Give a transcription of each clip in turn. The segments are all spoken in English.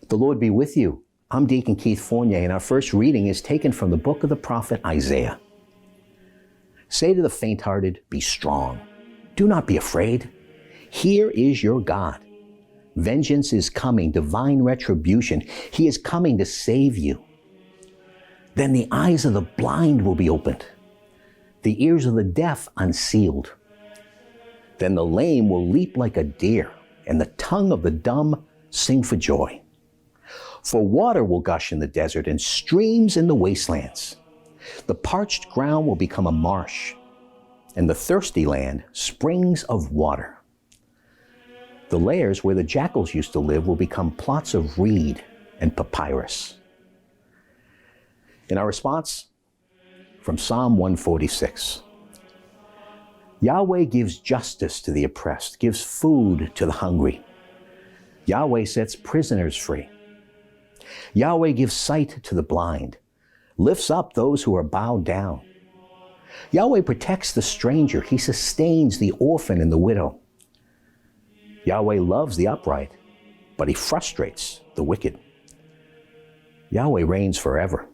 The Lord be with you. I'm Deacon Keith Fournier, and our first reading is taken from the book of the prophet Isaiah. Say to the faint-hearted, be strong. Do not be afraid. Here is your God. Vengeance is coming, divine retribution. He is coming to save you. Then the eyes of the blind will be opened, the ears of the deaf unsealed. Then the lame will leap like a deer, and the tongue of the dumb sing for joy. For water will gush in the desert and streams in the wastelands. The parched ground will become a marsh, and the thirsty land springs of water. The lairs where the jackals used to live will become plots of reed and papyrus. In our response, from Psalm 146. Yahweh gives justice to the oppressed, gives food to the hungry. Yahweh sets prisoners free. Yahweh gives sight to the blind, lifts up those who are bowed down. Yahweh protects the stranger. He sustains the orphan and the widow. Yahweh loves the upright, but he frustrates the wicked. Yahweh reigns forever.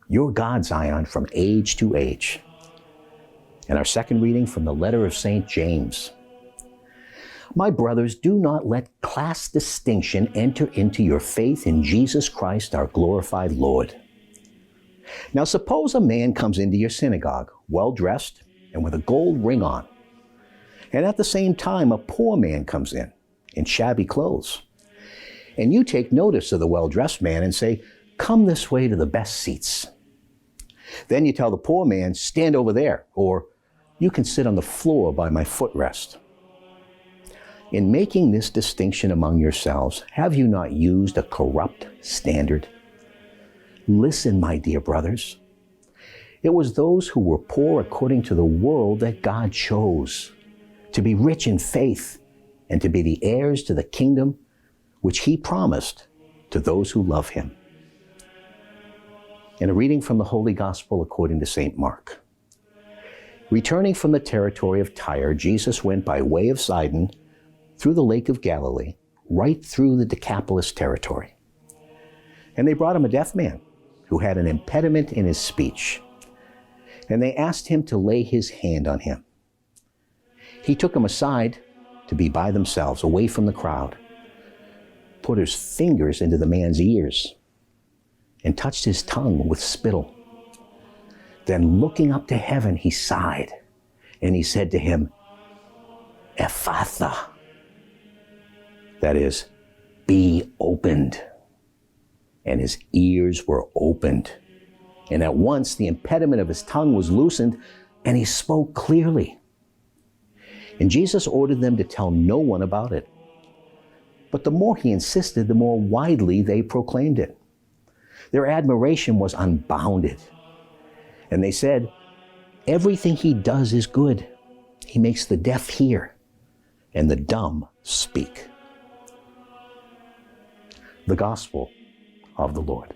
Your God, Zion, from age to age. And our second reading from the letter of St. James. My brothers, do not let class distinction enter into your faith in Jesus Christ, our glorified Lord. Now suppose a man comes into your synagogue, well-dressed and with a gold ring on, and at the same time a poor man comes in shabby clothes. And you take notice of the well-dressed man and say, come this way to the best seats. Then you tell the poor man, stand over there, or you can sit on the floor by my footrest. In making this distinction among yourselves, have you not used a corrupt standard? Listen, my dear brothers. It was those who were poor according to the world that God chose to be rich in faith and to be the heirs to the kingdom which he promised to those who love him. In a reading from the Holy Gospel according to St. Mark. Returning from the territory of Tyre, Jesus went by way of Sidon through the Lake of Galilee, right through the Decapolis territory. And they brought him a deaf man who had an impediment in his speech. And they asked him to lay his hand on him. He took him aside to be by themselves, away from the crowd, put his fingers into the man's ears, and touched his tongue with spittle. Then looking up to heaven, he sighed, and he said to him, Ephatha. That is, be opened. And his ears were opened. And at once the impediment of his tongue was loosened, and he spoke clearly. And Jesus ordered them to tell no one about it. But the more he insisted, the more widely they proclaimed it. Their admiration was unbounded. And they said, everything he does is good. He makes the deaf hear and the dumb speak. The Gospel of the Lord.